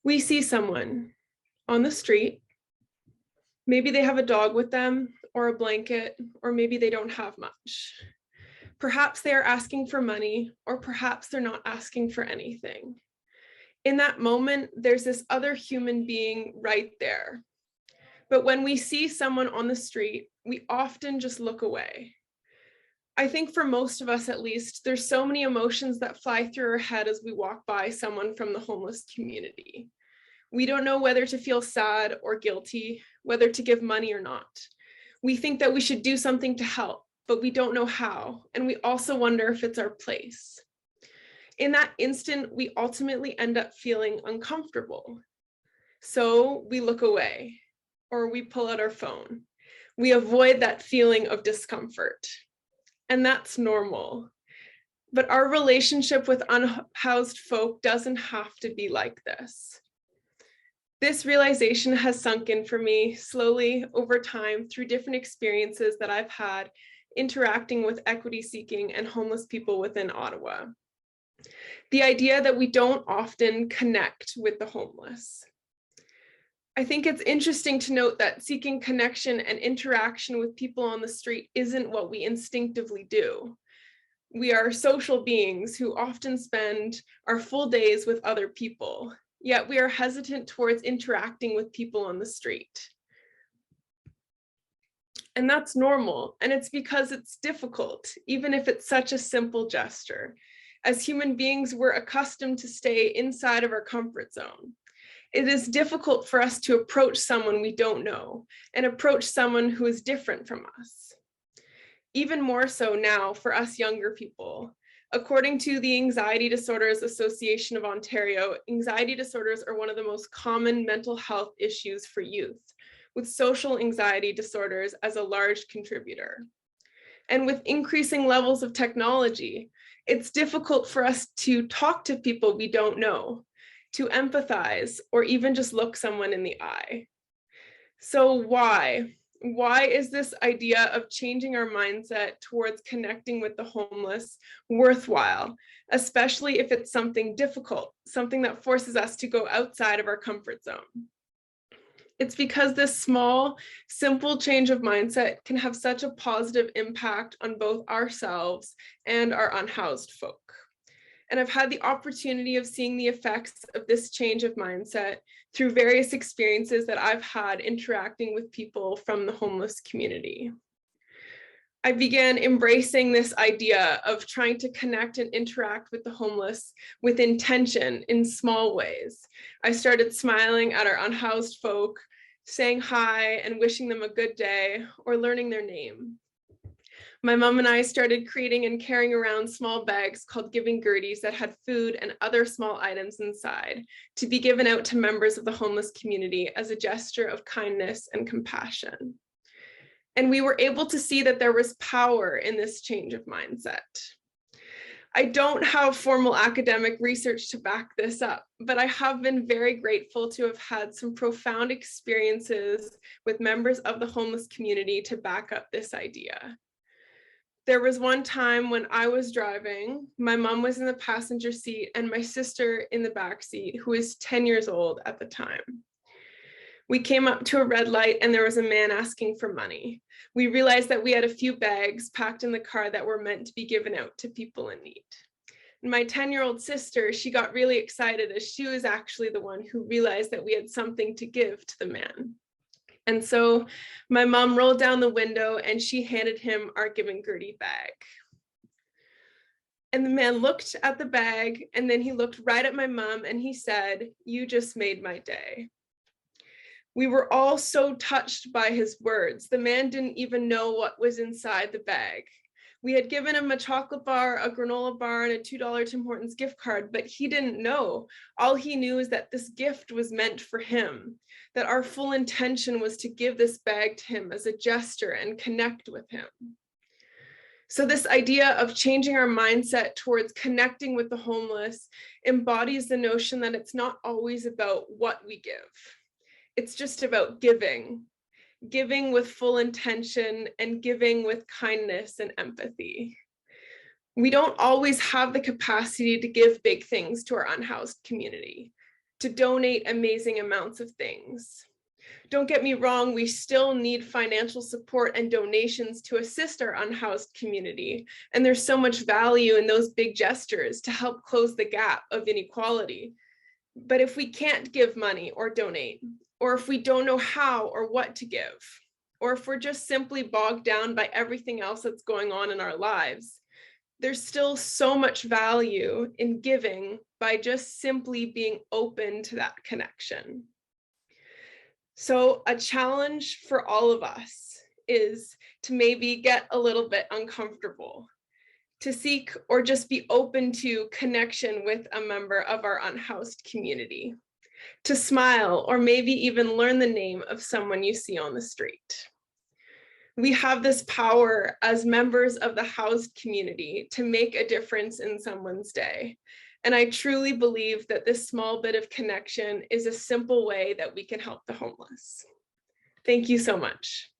We see someone on the street. Maybe they have a dog with them or a blanket, or maybe they don't have much. Perhaps they are asking for money, or perhaps they're not asking for anything. In that moment, there's this other human being right there. But when we see someone on the street, we often just look away. I think for most of us, at least, there's so many emotions that fly through our head as we walk by someone from the homeless community. We don't know whether to feel sad or guilty, whether to give money or not. We think that we should do something to help, but we don't know how. And we also wonder if it's our place. In that instant, we ultimately end up feeling uncomfortable. So we look away, or we pull out our phone. We avoid that feeling of discomfort. And that's normal. But our relationship with unhoused folk doesn't have to be like this. This realization has sunk in for me slowly over time through different experiences that I've had interacting with equity-seeking and homeless people within Ottawa. The idea that we don't often connect with the homeless. I think it's interesting to note that seeking connection and interaction with people on the street isn't what we instinctively do. We are social beings who often spend our full days with other people, yet we are hesitant towards interacting with people on the street. And that's normal, and it's because it's difficult, even if it's such a simple gesture. As human beings, we're accustomed to stay inside of our comfort zone. It is difficult for us to approach someone we don't know and approach someone who is different from us. Even more so now for us younger people. According to the Anxiety Disorders Association of Ontario, anxiety disorders are one of the most common mental health issues for youth, with social anxiety disorders as a large contributor. And with increasing levels of technology, it's difficult for us to talk to people we don't know, to empathize, or even just look someone in the eye. So why? Why is this idea of changing our mindset towards connecting with the homeless worthwhile, especially if it's something difficult, something that forces us to go outside of our comfort zone? It's because this small, simple change of mindset can have such a positive impact on both ourselves and our unhoused folk. And I've had the opportunity of seeing the effects of this change of mindset through various experiences that I've had interacting with people from the homeless community. I began embracing this idea of trying to connect and interact with the homeless with intention in small ways. I started smiling at our unhoused folk, saying hi and wishing them a good day, or learning their name. My mom and I started creating and carrying around small bags called giving gerties that had food and other small items inside to be given out to members of the homeless community as a gesture of kindness and compassion. And we were able to see that there was power in this change of mindset. I don't have formal academic research to back this up, but I have been very grateful to have had some profound experiences with members of the homeless community to back up this idea. There was one time when I was driving, my mom was in the passenger seat and my sister in the back seat, who was 10 years old at the time. We came up to a red light and there was a man asking for money. We realized that we had a few bags packed in the car that were meant to be given out to people in need. And my 10-year-old sister, she got really excited as she was actually the one who realized that we had something to give to the man. And so my mom rolled down the window and she handed him our giving gertie bag. And the man looked at the bag and then he looked right at my mom and he said, "You just made my day." We were all so touched by his words. The man didn't even know what was inside the bag. We had given him a chocolate bar, a granola bar, and a $2 Tim Hortons gift card, but he didn't know. All he knew is that this gift was meant for him, that our full intention was to give this bag to him as a gesture and connect with him. So this idea of changing our mindset towards connecting with the homeless embodies the notion that it's not always about what we give. It's just about giving with full intention and giving with kindness and empathy. We don't always have the capacity to give big things to our unhoused community. to donate amazing amounts of things. Don't get me wrong, we still need financial support and donations to assist our unhoused community. And there's so much value in those big gestures to help close the gap of inequality. But if we can't give money or donate, or if we don't know how or what to give, or if we're just simply bogged down by everything else that's going on in our lives, there's still so much value in giving by just simply being open to that connection. So a challenge for all of us is to maybe get a little bit uncomfortable, to seek or just be open to connection with a member of our unhoused community, to smile or maybe even learn the name of someone you see on the street. We have this power as members of the housed community to make a difference in someone's day. And I truly believe that this small bit of connection is a simple way that we can help the homeless. Thank you so much.